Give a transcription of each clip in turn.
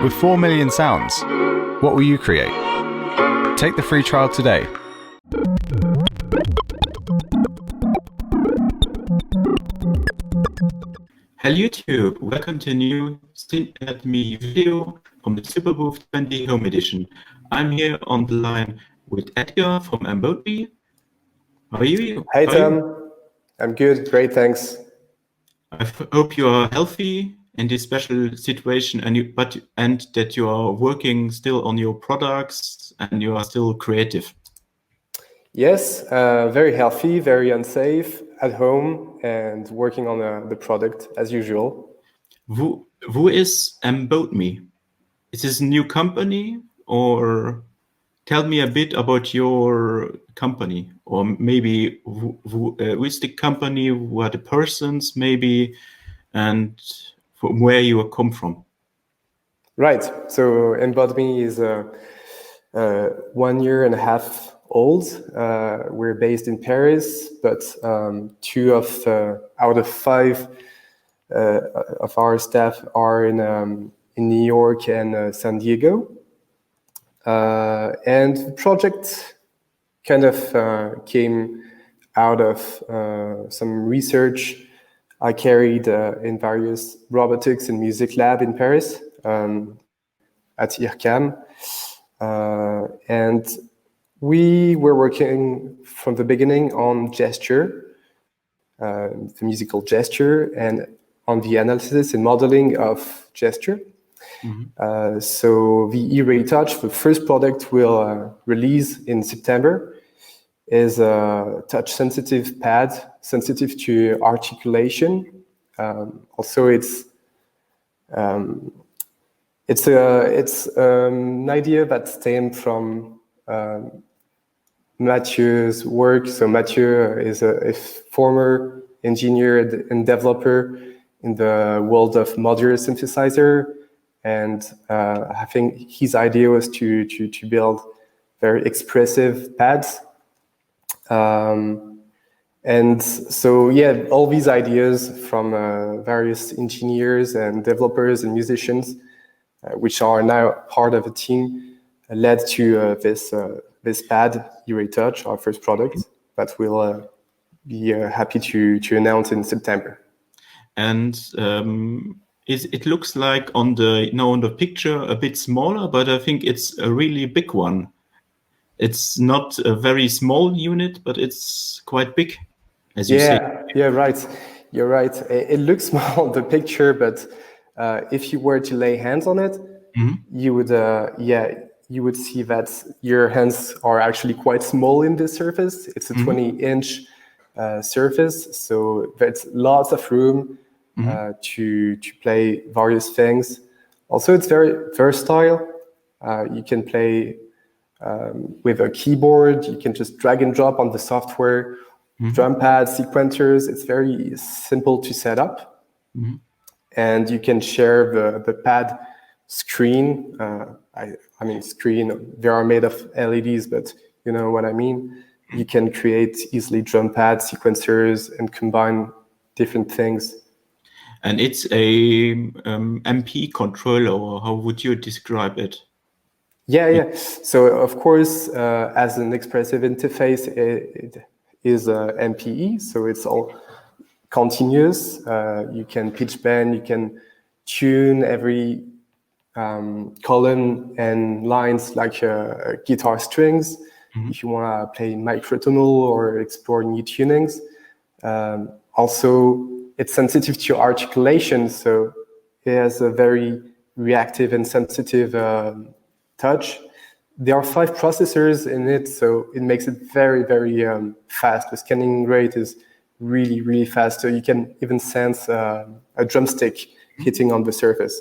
With 4 million sounds, what will you create? Take the free trial today. Hello YouTube, welcome to a new Embodme video from the Superbooth 20HE Home Edition. I'm here on the line with Edgar from Embodme. How are you? Hey Tom, I'm good, great, thanks. I hope you are healthy in this special situation and that you are working still on your products and you are still creative. Yes, very healthy, very unsafe, at home and working on the product as usual. Who is Embodme? Is this a new company, or tell me a bit about your company, or maybe who is the company, who are the persons maybe, and from where you come from? Right, so Embodme is 1.5 years old. We're based in Paris, but 2 out of 5 of our staff are in New York and San Diego. And the project kind of came out of some research I carried in various robotics and music lab in Paris at IRCAM. And we were working from the beginning on gesture, the musical gesture, and on the analysis and modeling of gesture. Mm-hmm. So the Erae Touch, the first product we'll release in September, is a touch-sensitive pad, sensitive to articulation. Also, it's an idea that stemmed from Mathieu's work. So Mathieu is a former engineer and developer in the world of modular synthesizer. And I think his idea was to build very expressive pads. And so, yeah, all these ideas from various engineers and developers and musicians, which are now part of a team, led to this pad, Erae Touch, our first product, that we'll be happy to announce in September. And it looks like on the picture a bit smaller, but I think it's a really big one. It's not a very small unit, but it's quite big, as you say. Yeah, right. You're right. It looks small on the picture, but if you were to lay hands on it, mm-hmm. you would see that your hands are actually quite small in this surface. It's a 20-inch surface, so there's lots of room to play various things. Also, it's very versatile. You can play with a keyboard. You can just drag and drop on the software, drum pads, sequencers. It's very simple to set up. Mm-hmm. And you can share the pad screen. I mean, screen, they are made of LEDs, but you know what I mean. You can create easily drum pads, sequencers, and combine different things. And it's a MPE controller, or how would you describe it? Yeah. So of course, as an expressive interface, it is MPE. So it's all continuous. You can pitch bend. You can tune every column and lines like guitar strings. Mm-hmm. If you want to play microtonal or explore new tunings. Also, it's sensitive to articulation, so it has a very reactive and sensitive touch. There are 5 processors in it, so it makes it very, very fast. The scanning rate is really, really fast, so you can even sense a drumstick hitting on the surface.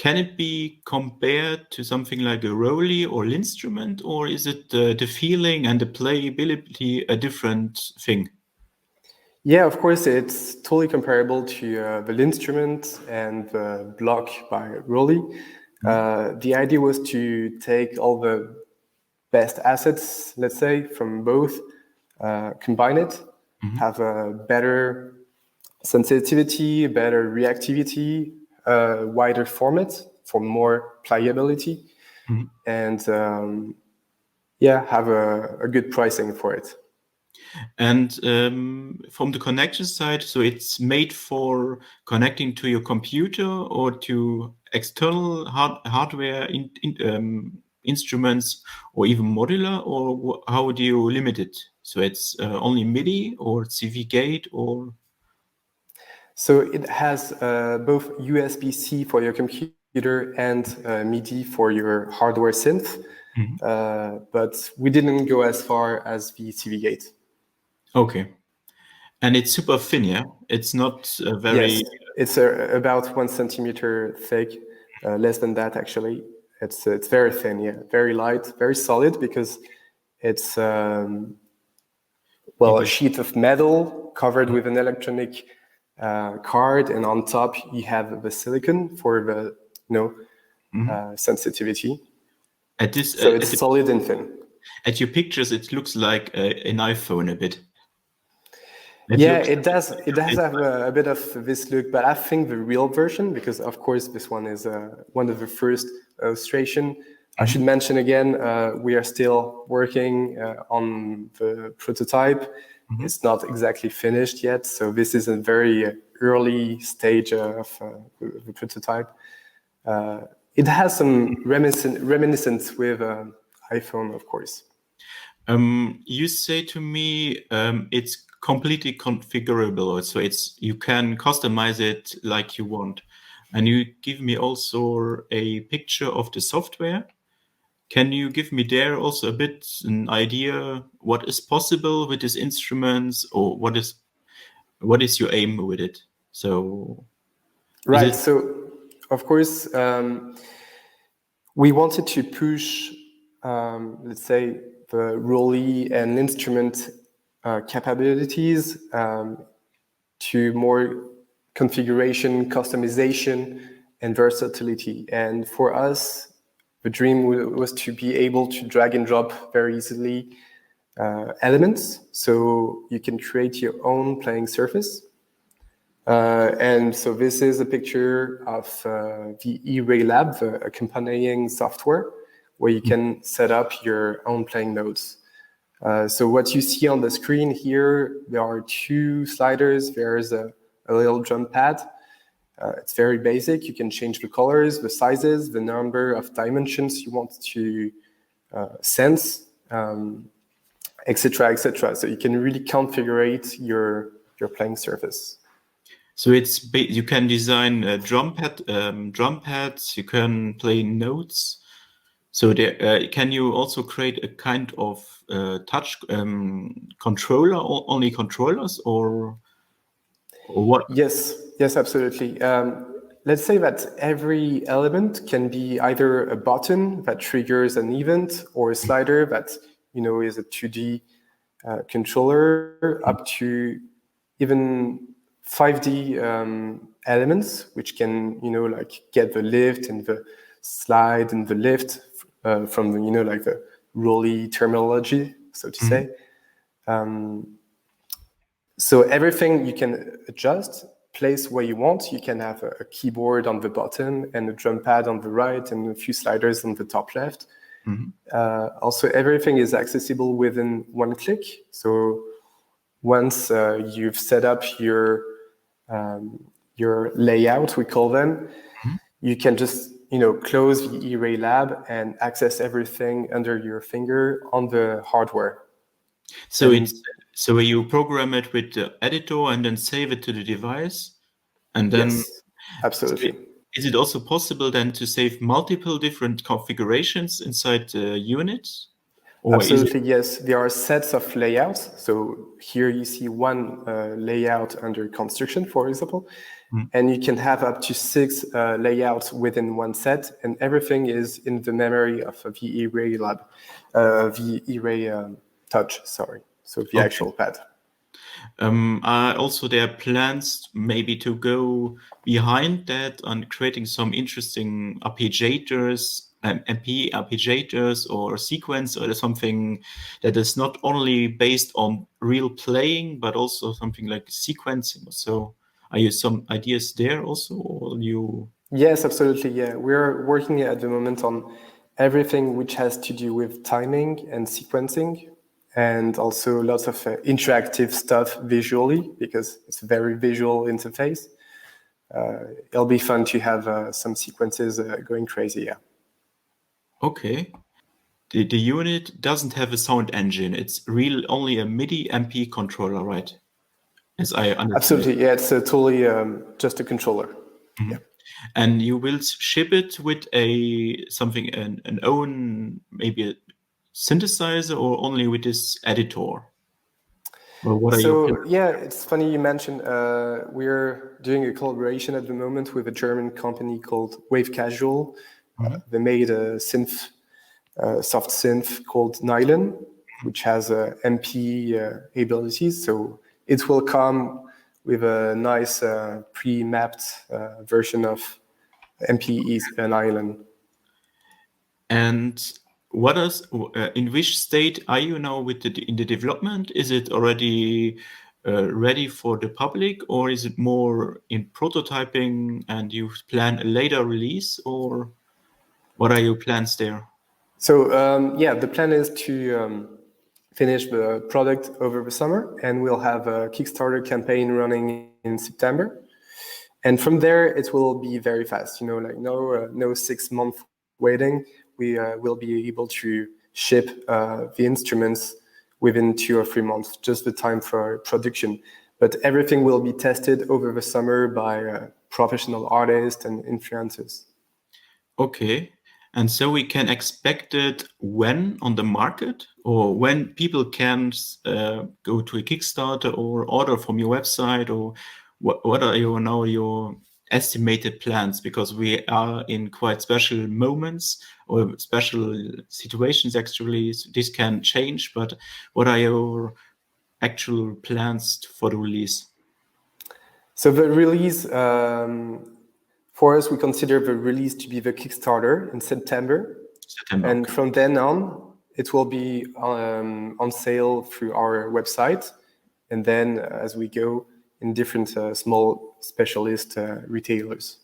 can it be compared to something like a Rolly or Linstrument, or is it the feeling and the playability a different thing? Yeah, of course, it's totally comparable to the Linstrument and the block by Rolly. The idea was to take all the best assets, let's say, from both, combine it, have a better sensitivity, better reactivity, wider format for more pliability, and yeah, have a good pricing for it. And from the connection side, so it's made for connecting to your computer or to external hardware instruments, or even modular, or how do you limit it? So it's only MIDI or CV gate, or? So it has both USB-C for your computer and MIDI for your hardware synth, but we didn't go as far as the CV gate. Okay. And it's super thin, yeah? It's not very... Yes, it's about 1 centimeter thick, less than that actually. It's very thin, yeah, very light, very solid, because it's well, a sheet of metal covered with an electronic card, and on top you have the silicon for the sensitivity. So it's solid and thin. At your pictures, it looks like an iPhone a bit. Yeah, it does. It does have a bit of this look, but I think the real version, because of course this one is one of the first illustration. I should mention again, we are still working on the prototype. It's not exactly finished yet, so this is a very early stage of the prototype. It has some reminiscence with iPhone, of course. You say to me it's completely configurable, so you can customize it like you want, and you give me also a picture of the software. Can you give me there also a bit an idea what is possible with these instruments, or what is your aim with it? So right, so of course we wanted to push let's say the Rolly and instrument capabilities to more configuration, customization, and versatility. And for us, the dream was to be able to drag and drop very easily elements, so you can create your own playing surface. And so this is a picture of the Erae Lab, the accompanying software, where you can set up your own playing notes. So what you see on the screen here, there are 2 sliders. There's a little drum pad. It's very basic. You can change the colors, the sizes, the number of dimensions you want to sense, etc., etc. So you can really configure your playing surface. So you can design drum pads. You can play notes. So can you also create a kind of touch controller, or only controllers, or what? Yes, absolutely. Let's say that every element can be either a button that triggers an event, or a slider that is a 2D controller, up to even 5D elements, which can like get the lift and the slide and the lift from the like the Rolly terminology, so to say. So everything you can adjust, place where you want. You can have a keyboard on the bottom and a drum pad on the right and a few sliders on the top left. Also, everything is accessible within one click. So once you've set up your layout, we call them, you can just close the Erae Lab and access everything under your finger on the hardware. So so you program it with the editor and then save it to the device, and then yes, absolutely. So is it also possible then to save multiple different configurations inside the unit? Or absolutely, yes. There are sets of layouts. So here you see one layout under construction, for example, and you can have up to 6 layouts within one set, and everything is in the memory of the Erae lab, the Erae Touch, sorry. So the actual pad. Also, there are plans maybe to go behind that on creating some interesting arpeggiators, MPE arpeggiators or sequence or something that is not only based on real playing, but also something like sequencing. So are you some ideas there also, or you? Yes, absolutely. Yeah, we're working at the moment on everything which has to do with timing and sequencing, and also lots of interactive stuff visually, because it's a very visual interface. It'll be fun to have some sequences going crazy, yeah. Okay. The unit doesn't have a sound engine. It's only a MIDI MP controller, right? As I understand. Absolutely, yeah, it's totally just a controller. Yeah. And you will ship it with an own, maybe a synthesizer, or only with this editor? Well, what are your? Yeah, it's funny you mentioned we're doing a collaboration at the moment with a German company called Wave Casual. They made a synth, soft synth called Nylon, which has MP abilities. So it will come with a nice pre-mapped version of MPE Nylon. And in which state are you now in the development? Is it already ready for the public, or is it more in prototyping and you plan a later release, or what are your plans there? So yeah, the plan is to finish the product over the summer, and we'll have a Kickstarter campaign running in September. And from there, it will be very fast. Like no 6-month waiting. We will be able to ship the instruments within 2 or 3 months, just the time for production. But everything will be tested over the summer by professional artists and influencers. Okay. And so we can expect it when on the market, or when people can go to a Kickstarter or order from your website, or what are your estimated plans? Because we are in quite special moments or special situations. Actually, this can change. But what are your actual plans for the release? So the release. For us, we consider the release to be the Kickstarter in September. And okay. from then on, it will be on sale through our website. And then as we go in different small specialist retailers.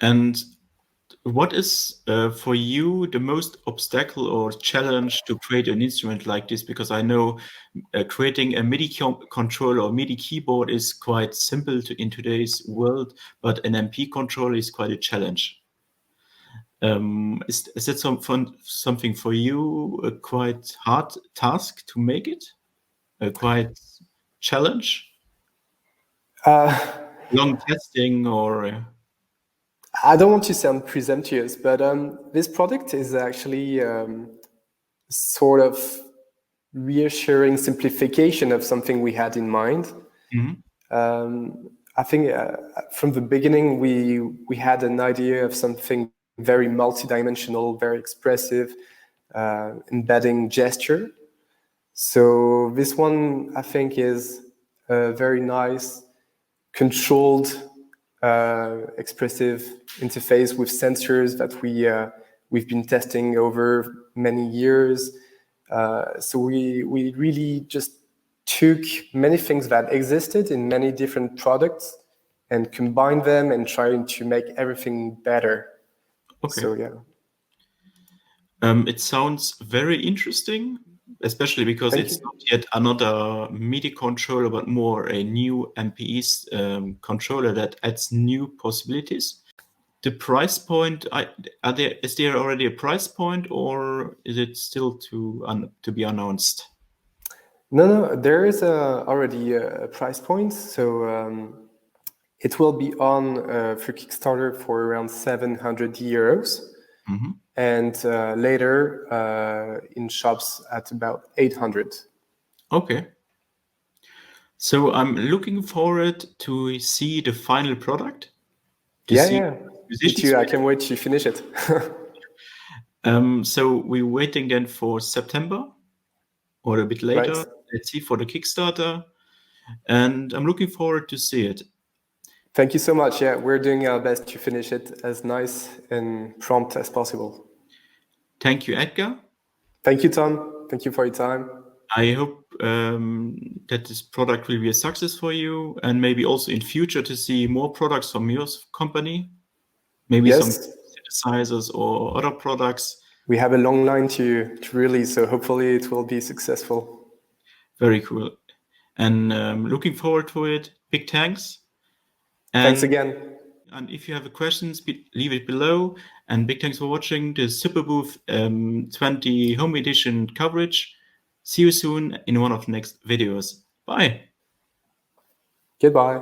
And what is for you the most obstacle or challenge to create an instrument like this? Because I know creating a MIDI controller or MIDI keyboard is quite simple in today's world, but an MP controller is quite a challenge. Is that something for you, a quite hard task to make it? A quite challenge? Long testing or... I don't want to sound presumptuous, but this product is actually sort of reassuring simplification of something we had in mind. I think from the beginning, we had an idea of something very multidimensional, very expressive, embedding gesture. So this one, I think, is a very nice, controlled, expressive interface with sensors that we've been testing over many years. So we really just took many things that existed in many different products and combined them and trying to make everything better. Okay. So yeah. It sounds very interesting, especially because it's not yet another MIDI controller, but more a new MPE controller that adds new possibilities. The price point, is there already a price point, or is it still to be announced? No, there is already a price point. So it will be on for Kickstarter for around 700 euros. And later in shops at about 800. Okay. So I'm looking forward to see the final product. Yeah. Me too. I can't wait to finish it. So we're waiting then for September or a bit later. Right. Let's see for the Kickstarter. And I'm looking forward to see it. Thank you so much. Yeah, we're doing our best to finish it as nice and prompt as possible. Thank you, Edgar. Thank you, Tom. Thank you for your time. I hope that this product will be a success for you, and maybe also in future to see more products from your company. Maybe some synthesizers or other products. We have a long line to release, so hopefully it will be successful. Very cool. And looking forward to it. Big thanks. And, thanks again. And if you have questions, leave it below. And big thanks for watching the Superbooth 20 Home Edition coverage. See you soon in one of the next videos. Bye. Goodbye.